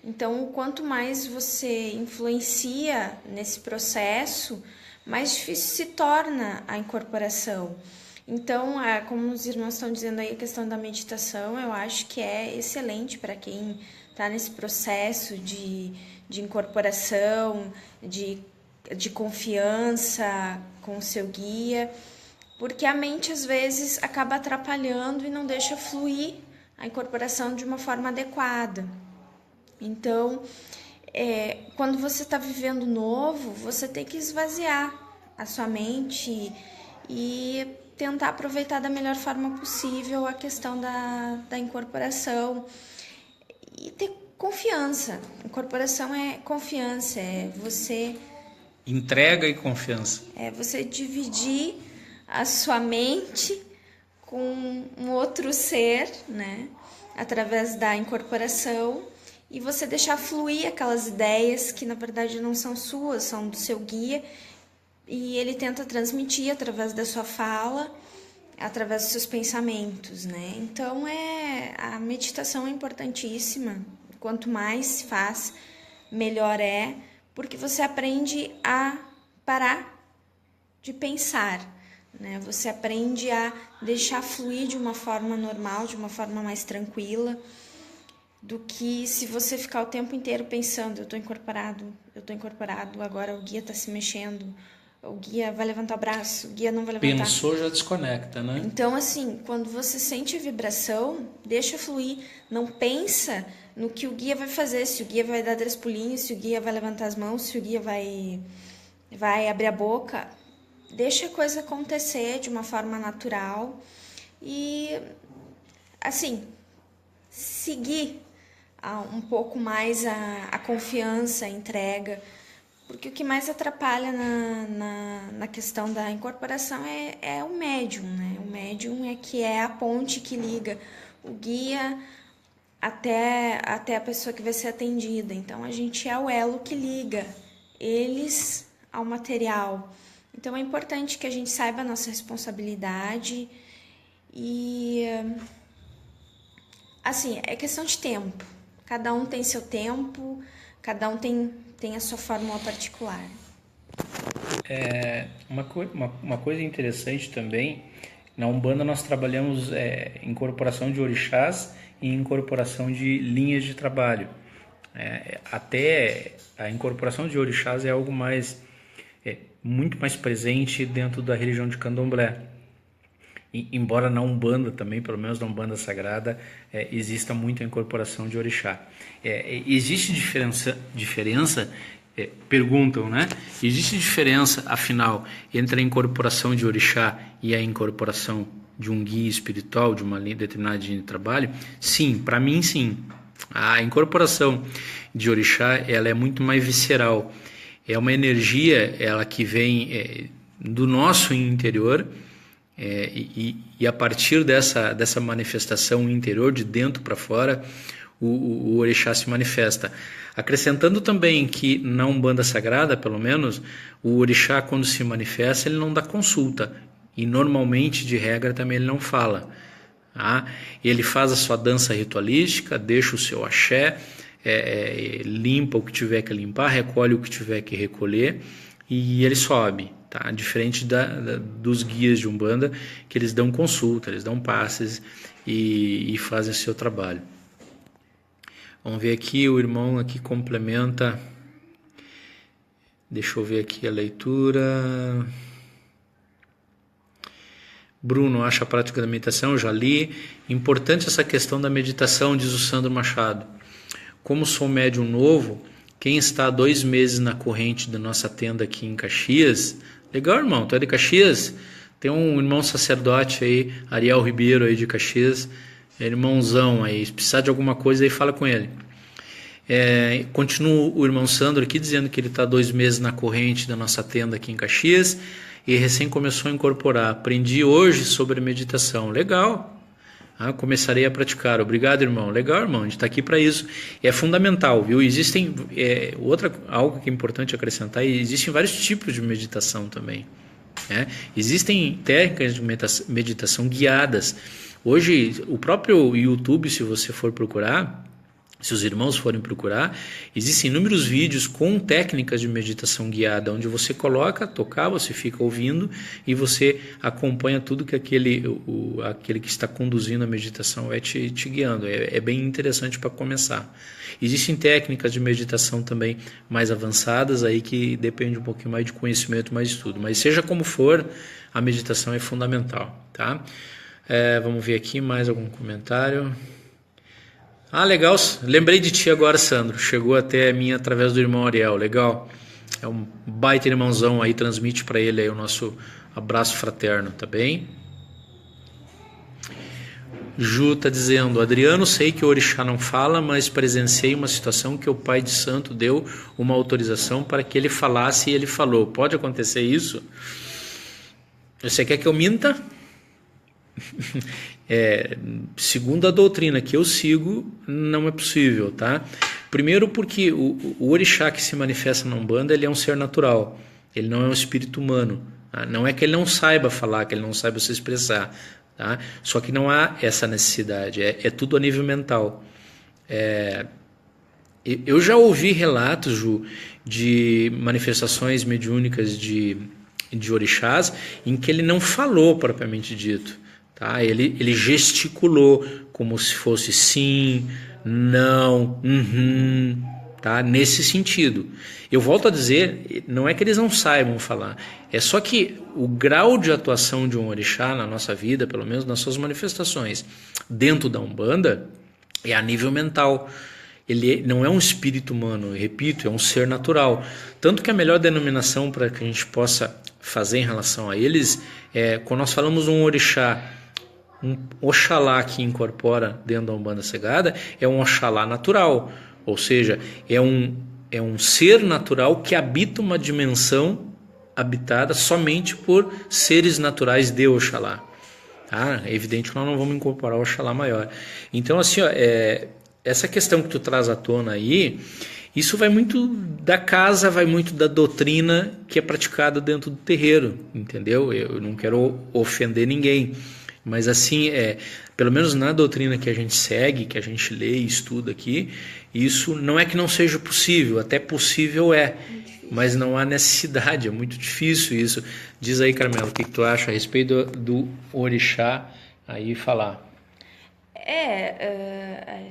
Então, quanto mais você influencia nesse processo, mais difícil se torna a incorporação. Então, como os irmãos estão dizendo aí, a questão da meditação, eu acho que é excelente para quem está nesse processo de incorporação, de confiança com o seu guia, porque a mente às vezes acaba atrapalhando e não deixa fluir a incorporação de uma forma adequada. Então, quando você está vivendo novo, você tem que esvaziar a sua mente e tentar aproveitar da melhor forma possível a questão da incorporação e ter confiança. Incorporação é confiança, é você... Entrega e confiança. É você dividir a sua mente com um outro ser, né? Através da incorporação, e você deixar fluir aquelas ideias que na verdade não são suas, são do seu guia, e ele tenta transmitir através da sua fala, através dos seus pensamentos, né? Então a meditação é importantíssima. Quanto mais se faz, melhor é, porque você aprende a parar de pensar, né? Você aprende a deixar fluir de uma forma normal, de uma forma mais tranquila, do que se você ficar o tempo inteiro pensando, eu estou incorporado, agora o guia está se mexendo, o guia vai levantar o braço, o guia não vai levantar. Pensou, já desconecta, né? Então, assim, quando você sente a vibração, deixa fluir, não pensa no que o guia vai fazer, se o guia vai dar 3 pulinhos, se o guia vai levantar as mãos, se o guia vai abrir a boca. Deixa a coisa acontecer de uma forma natural e, assim, seguir um pouco mais a confiança, a entrega, porque o que mais atrapalha na questão da incorporação é o médium, né? O médium é a ponte que liga o guia até a pessoa que vai ser atendida. Então, a gente é o elo que liga eles ao material. Então, é importante que a gente saiba a nossa responsabilidade e, assim, é questão de tempo. Cada um tem seu tempo, cada um tem a sua fórmula particular. Uma coisa interessante também, na Umbanda nós trabalhamos incorporação de orixás e incorporação de linhas de trabalho. Até a incorporação de orixás é algo muito mais presente dentro da religião de Candomblé. Embora na Umbanda também, pelo menos na Umbanda Sagrada, exista muito a incorporação de orixá. Existe diferença, perguntam, né? Existe diferença, afinal, entre a incorporação de orixá e a incorporação de um guia espiritual, de uma determinada linha de trabalho? Sim, para mim sim. A incorporação de orixá, ela é muito mais visceral. É uma energia, ela que vem do nosso interior, e a partir dessa manifestação interior, de dentro para fora, o orixá se manifesta. Acrescentando também que na Umbanda Sagrada, pelo menos, o orixá, quando se manifesta, ele não dá consulta, e normalmente, de regra, também ele não fala. Ele faz a sua dança ritualística, deixa o seu axé, limpa o que tiver que limpar, recolhe o que tiver que recolher, e ele sobe, tá? Diferente dos guias de Umbanda, que eles dão consulta, eles dão passes e fazem seu trabalho. Vamos ver aqui, o irmão aqui complementa. Deixa eu ver aqui a leitura. Bruno, acha a prática da meditação, eu já li. Importante essa questão da meditação, diz o Sandro Machado. Como sou médium novo, quem está há 2 meses na corrente da nossa tenda aqui em Caxias... Legal, irmão, tu é de Caxias? Tem um irmão sacerdote aí, Ariel Ribeiro aí de Caxias, irmãozão aí, se precisar de alguma coisa aí, fala com ele. Continua o irmão Sandro aqui dizendo que ele está 2 meses na corrente da nossa tenda aqui em Caxias e recém começou a incorporar. Aprendi hoje sobre meditação. Legal. Começarei a praticar. Obrigado, irmão. Legal, irmão. A gente está aqui para isso. É fundamental, viu? Existem algo que é importante acrescentar. Existem vários tipos de meditação também. Existem técnicas de meditação guiadas. Hoje, o próprio YouTube, se você for procurar, se os irmãos forem procurar, existem inúmeros vídeos com técnicas de meditação guiada, onde você coloca, tocar, você fica ouvindo e você acompanha tudo que aquele que está conduzindo a meditação vai te guiando. É bem interessante para começar. Existem técnicas de meditação também mais avançadas, aí que depende um pouquinho mais de conhecimento, mais estudo. Mas seja como for, a meditação é fundamental. Tá? Vamos ver aqui mais algum comentário. Legal, lembrei de ti agora, Sandro, chegou até a mim através do irmão Ariel, legal, é um baita irmãozão aí, transmite para ele aí o nosso abraço fraterno, tá bem? Ju tá dizendo, Adriano, sei que o orixá não fala, mas presenciei uma situação que o pai de santo deu uma autorização para que ele falasse e ele falou, pode acontecer isso? Você quer que eu minta? Segundo a doutrina que eu sigo, não é possível, tá? Primeiro porque o orixá que se manifesta na Umbanda, ele é um ser natural, ele não é um espírito humano, tá? Não é que ele não saiba falar, que ele não saiba se expressar, tá? Só que não há essa necessidade, é tudo a nível mental. Eu já ouvi relatos, Ju, de manifestações mediúnicas de orixás em que ele não falou propriamente dito. Tá? Ele gesticulou como se fosse sim, não, tá? Nesse sentido. Eu volto a dizer, não é que eles não saibam falar, é só que o grau de atuação de um orixá na nossa vida, pelo menos nas suas manifestações dentro da Umbanda, é a nível mental. Ele não é um espírito humano, eu repito, é um ser natural. Tanto que a melhor denominação para que a gente possa fazer em relação a eles quando nós falamos um orixá, um Oxalá que incorpora dentro da Umbanda Cegada, é um Oxalá natural, ou seja, é um ser natural que habita uma dimensão habitada somente por seres naturais de Oxalá. É evidente que nós não vamos incorporar o Oxalá maior. Então, assim, essa questão que tu traz à tona aí, isso vai muito da casa, vai muito da doutrina que é praticada dentro do terreiro, entendeu? Eu não quero ofender ninguém, mas assim, pelo menos na doutrina que a gente segue, que a gente lê e estuda aqui, isso não é que não seja possível, até possível mas não há necessidade, é muito difícil isso. Diz aí, Carmela, o que tu acha a respeito do orixá aí falar?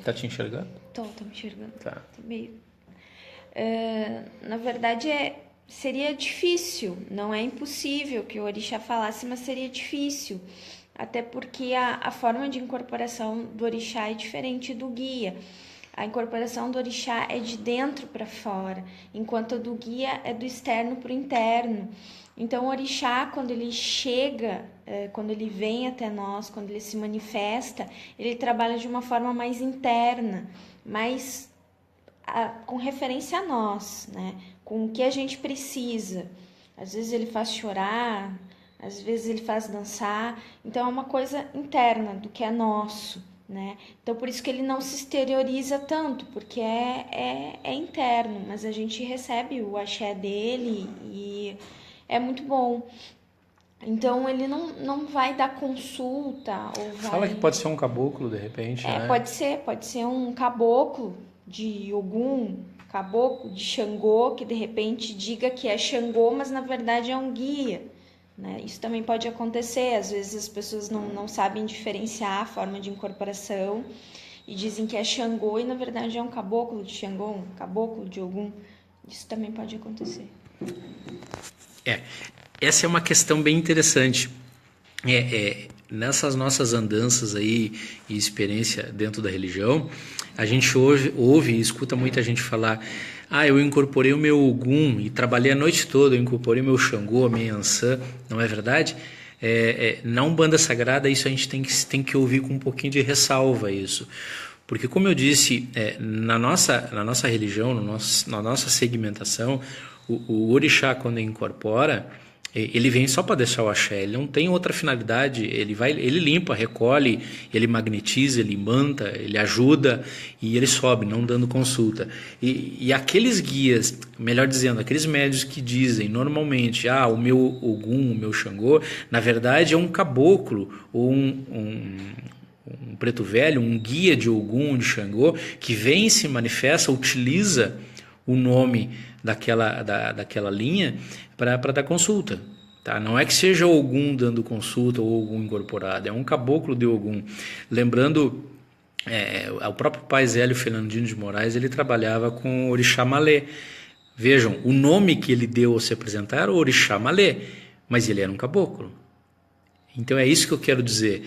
Tá te enxergando? Tô me enxergando. Tá. Tô meio... na verdade, seria difícil, não é impossível que o orixá falasse, mas seria difícil. Até porque a forma de incorporação do orixá é diferente do guia. A incorporação do orixá é de dentro para fora, enquanto a do guia é do externo para o interno. Então, o orixá, quando ele chega, quando ele vem até nós, quando ele se manifesta, ele trabalha de uma forma mais interna, mais com referência a nós, né? Com o que a gente precisa. Às vezes ele faz chorar, às vezes ele faz dançar, então é uma coisa interna do que é nosso, né? Então por isso que ele não se exterioriza tanto, porque é interno, mas a gente recebe o axé dele e é muito bom. Então ele não vai dar consulta ou vai... Fala que pode ser um caboclo de repente, né? Pode ser um caboclo de Ogum, caboclo, de Xangô, que de repente diga que é Xangô, mas na verdade é um guia, né? Isso também pode acontecer, às vezes as pessoas não sabem diferenciar a forma de incorporação e dizem que é Xangô e na verdade é um caboclo de Xangô, um caboclo de Ogum. Isso também pode acontecer. Essa é uma questão bem interessante. Nessas nossas andanças aí e experiência dentro da religião, a gente ouve e escuta muita gente falar: eu incorporei o meu Ogum e trabalhei a noite toda, eu incorporei o meu Xangô, a minha Ançã. Não é verdade? Na Umbanda Sagrada, isso a gente tem que ouvir com um pouquinho de ressalva isso. Porque, como eu disse, na nossa religião, na nossa segmentação, o orixá, quando incorpora, ele vem só para deixar o axé, ele não tem outra finalidade, ele limpa, recolhe, ele magnetiza, ele imanta, ele ajuda e ele sobe, não dando consulta. E aqueles guias, melhor dizendo, aqueles médios que dizem normalmente, o meu Ogum, o meu Xangô, na verdade é um caboclo ou um preto velho, um guia de Ogum, de Xangô, que vem, se manifesta, utiliza o nome daquela linha para dar consulta. Tá? Não é que seja Ogum dando consulta ou Ogum incorporado, é um caboclo de Ogum. Lembrando, o próprio pai Zélio Fernandino de Moraes, ele trabalhava com Orixá Malê. Vejam, o nome que ele deu ao se apresentar era Orixá Malê, mas ele era um caboclo. Então é isso que eu quero dizer,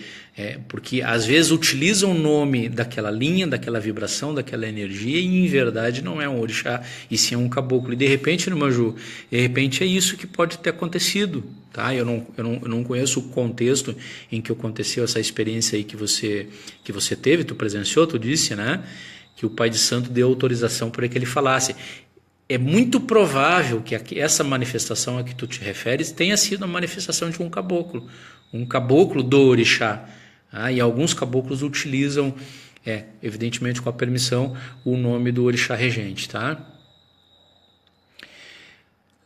porque às vezes utilizam o nome daquela linha, daquela vibração, daquela energia e em verdade não é um orixá e sim é um caboclo. E de repente, Maju, de repente é isso que pode ter acontecido, tá? Eu não conheço o contexto em que aconteceu essa experiência aí que você teve, tu presenciou, tu disse, né? Que o pai de santo deu autorização para que ele falasse. É muito provável que essa manifestação a que tu te referes tenha sido a manifestação de um caboclo do orixá. E alguns caboclos utilizam, evidentemente com a permissão, o nome do orixá regente. Tá?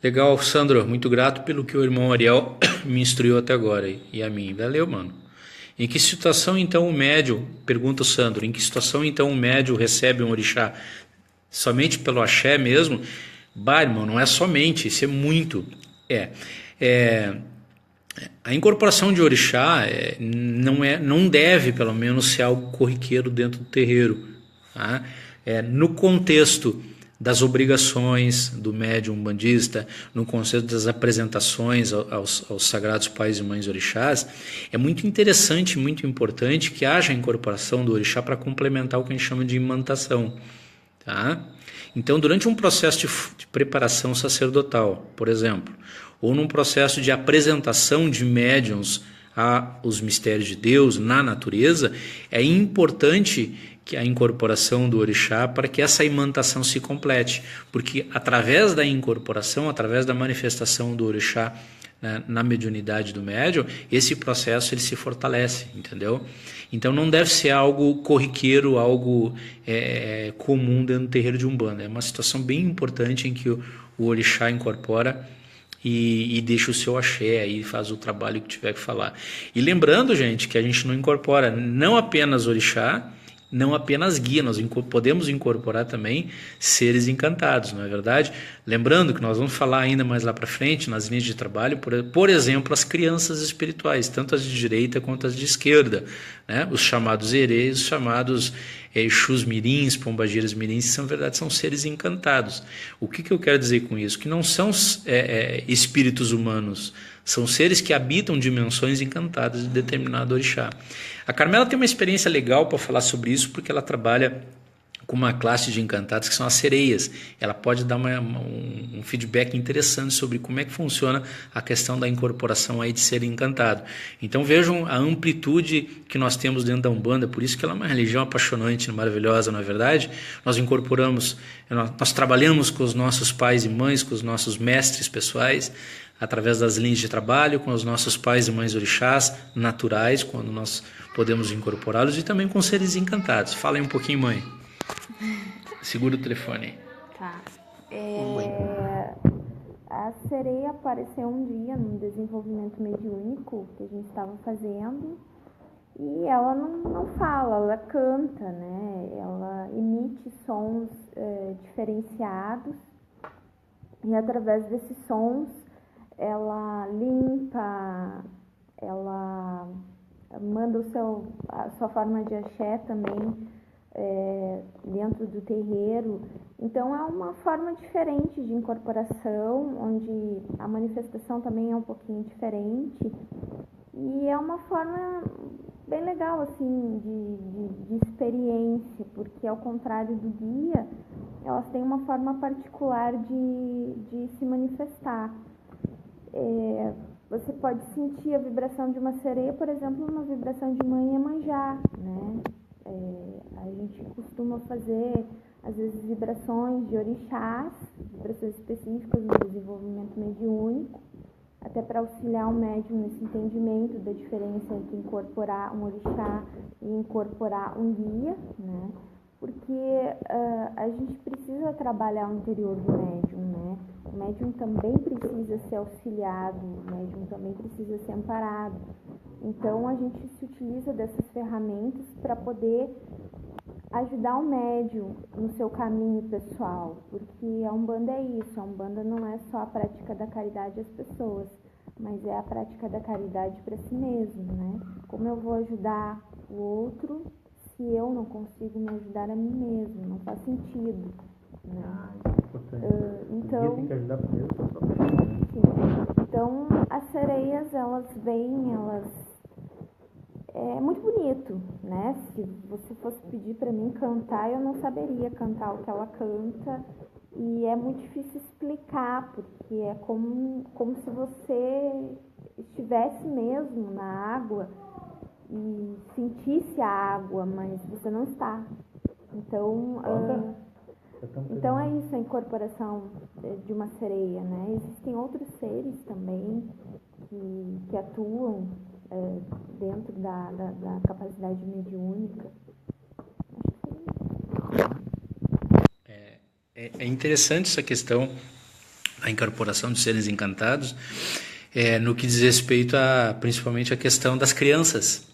Legal, Sandro, muito grato pelo que o irmão Ariel me instruiu até agora e a mim. Valeu, mano. Em que situação então o médium, pergunta o Sandro, em que situação então o médium recebe um orixá? Somente pelo axé mesmo? Irmão, não é somente, isso é muito. A incorporação de orixá não deve, pelo menos, ser algo corriqueiro dentro do terreiro. Tá? No contexto das obrigações do médium umbandista, no contexto das apresentações aos sagrados pais e mães orixás, é muito interessante, muito importante que haja a incorporação do orixá para complementar o que a gente chama de imantação. Tá? Então, durante um processo de preparação sacerdotal, por exemplo, ou num processo de apresentação de médiuns aos mistérios de Deus na natureza, é importante que a incorporação do orixá para que essa imantação se complete, porque através da incorporação, através da manifestação do orixá na mediunidade do médium, esse processo ele se fortalece, entendeu? Então não deve ser algo corriqueiro, algo comum dentro do terreiro de Umbanda. É uma situação bem importante em que o orixá incorpora e deixa o seu axé aí, faz o trabalho que tiver que falar. E lembrando, gente, que a gente não incorpora não apenas orixá, não apenas guia, nós podemos incorporar também seres encantados, não é verdade? Lembrando que nós vamos falar ainda mais lá para frente, nas linhas de trabalho, por exemplo, as crianças espirituais, tanto as de direita quanto as de esquerda, né? Os chamados herês, os chamados Exus mirins, pombagiras mirins, são seres encantados. O que eu quero dizer com isso? Que não são espíritos humanos, são seres que habitam dimensões encantadas de determinado orixá. A Carmela tem uma experiência legal para falar sobre isso, porque ela trabalha com uma classe de encantados que são as sereias. Ela pode dar um feedback interessante sobre como é que funciona a questão da incorporação aí de ser encantado. Então vejam a amplitude que nós temos dentro da Umbanda, por isso que ela é uma religião apaixonante, maravilhosa, não é verdade? Nós incorporamos, nós trabalhamos com os nossos pais e mães, com os nossos mestres pessoais, através das linhas de trabalho, com os nossos pais e mães orixás naturais, quando nós podemos incorporá-los, e também com seres encantados. Fala aí um pouquinho, mãe. Segura o telefone. Tá. A sereia apareceu um dia num desenvolvimento mediúnico que a gente estava fazendo E ela não fala, ela canta, né? Ela emite sons diferenciados e através desses sons ela limpa, ela manda a sua forma de axé também dentro do terreiro. Então é uma forma diferente de incorporação, onde a manifestação também é um pouquinho diferente. E é uma forma bem legal, assim, de experiência, porque ao contrário do guia, elas têm uma forma particular de se manifestar. Você pode sentir a vibração de uma sereia, por exemplo, uma vibração de mãe Iemanjá, né? A gente costuma fazer, às vezes, vibrações de orixás, vibrações específicas no desenvolvimento mediúnico, até para auxiliar o médium nesse entendimento da diferença entre incorporar um orixá e incorporar um guia, né? Porque a gente precisa trabalhar o interior do médium, né? O médium também precisa ser auxiliado, o médium também precisa ser amparado. Então, a gente se utiliza dessas ferramentas para poder ajudar o médium no seu caminho pessoal, porque a Umbanda é isso, a Umbanda não é só a prática da caridade às pessoas, mas é a prática da caridade para si mesmo, né? Como eu vou ajudar o outro se eu não consigo me ajudar a mim mesmo? Não faz sentido, né? Então, tem que ajudar primeiro. sim. Então, as sereias, elas vêm, é muito bonito, né? Se você fosse pedir para mim cantar, eu não saberia cantar o que ela canta. E é muito difícil explicar, porque é como se você estivesse mesmo na água e sentisse a água, mas você não está. Então, então é isso, a incorporação de uma sereia, né? Existem outros seres também que atuam dentro da capacidade mediúnica. É interessante essa questão da incorporação de seres encantados, no que diz respeito principalmente à questão das crianças.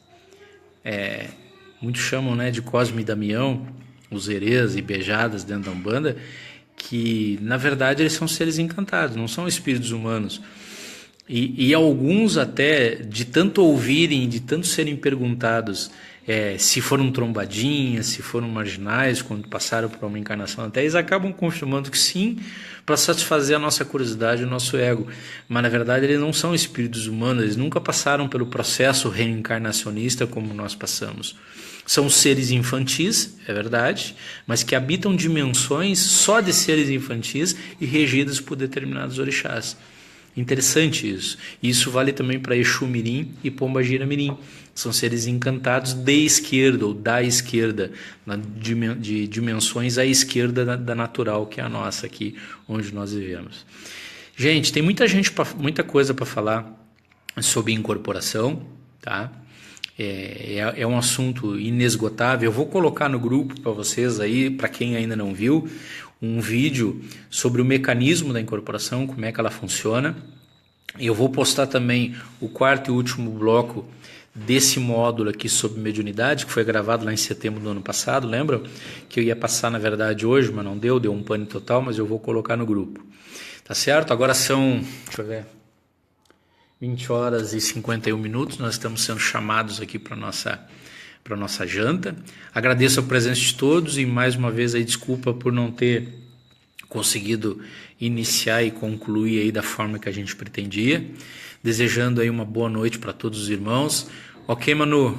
Muitos chamam, né, de Cosme e Damião, os herês e beijadas dentro da Umbanda, que na verdade eles são seres encantados, não são espíritos humanos. E alguns até, de tanto ouvirem, de tanto serem perguntados se foram trombadinhas, se foram marginais quando passaram por uma encarnação, até eles acabam confirmando que sim, para satisfazer a nossa curiosidade, o nosso ego. Mas na verdade eles não são espíritos humanos, eles nunca passaram pelo processo reencarnacionista como nós passamos. São seres infantis, é verdade, mas que habitam dimensões só de seres infantis e regidos por determinados orixás. Interessante isso. Isso vale também para Exu Mirim e Pombagira Mirim. São seres encantados de esquerda ou da esquerda, de dimensões à esquerda da natural, que é a nossa aqui, onde nós vivemos. Gente, tem muita coisa para falar sobre incorporação, tá? É um assunto inesgotável. Eu vou colocar no grupo para vocês aí, para quem ainda não viu, um vídeo sobre o mecanismo da incorporação, como é que ela funciona. Eu vou postar também o quarto e último bloco desse módulo aqui sobre mediunidade, que foi gravado lá em setembro do ano passado, lembram? Que eu ia passar, na verdade, hoje, mas não deu um pane total, mas eu vou colocar no grupo. Tá certo? Agora são, deixa eu ver, 20 horas e 51 minutos, nós estamos sendo chamados aqui para nossa janta. Agradeço a presença de todos e mais uma vez aí desculpa por não ter conseguido iniciar e concluir aí da forma que a gente pretendia. Desejando aí uma boa noite para todos os irmãos. Ok, Manu?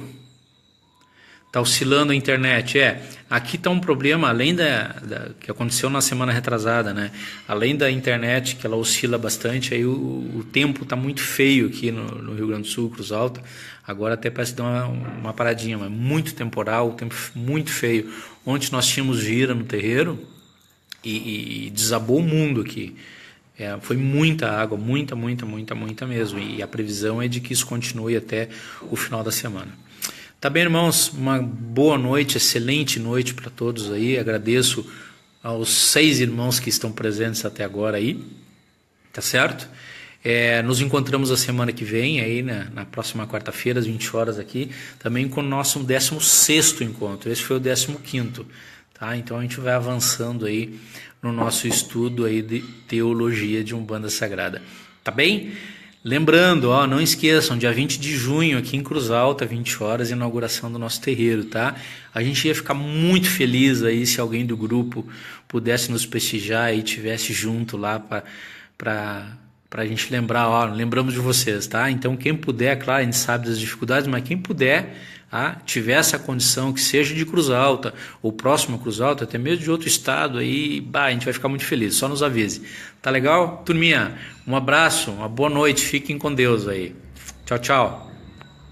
Tá oscilando a internet. Aqui tá um problema, além que aconteceu na semana retrasada, né? Além da internet, que ela oscila bastante, aí o tempo tá muito feio aqui no Rio Grande do Sul, Cruz Alta. Agora até parece dar uma paradinha, mas muito temporal, o tempo muito feio. Ontem nós tínhamos gira no terreiro e desabou o mundo aqui. Foi muita água, muita mesmo. E a previsão é de que isso continue até o final da semana. Tá bem, irmãos? Uma boa noite, excelente noite para todos aí. Agradeço aos 6 irmãos que estão presentes até agora aí. Tá certo? Nos encontramos a semana que vem, aí, né, na próxima quarta-feira, às 20 horas aqui, também com o nosso 16º encontro. Esse foi o 15º. Tá? Então a gente vai avançando aí no nosso estudo aí de teologia de Umbanda Sagrada. Tá bem? Lembrando, não esqueçam, dia 20 de junho aqui em Cruz Alta, 20 horas, inauguração do nosso terreiro, tá? A gente ia ficar muito feliz aí se alguém do grupo pudesse nos prestigiar e tivesse junto lá para a gente lembrar, lembramos de vocês, tá? Então quem puder, claro, a gente sabe das dificuldades, mas quem puder, tiver essa condição, que seja de Cruz Alta ou próximo a Cruz Alta, até mesmo de outro estado, aí a gente vai ficar muito feliz, só nos avise. Tá legal? Turminha, um abraço, uma boa noite, fiquem com Deus aí. Tchau, tchau.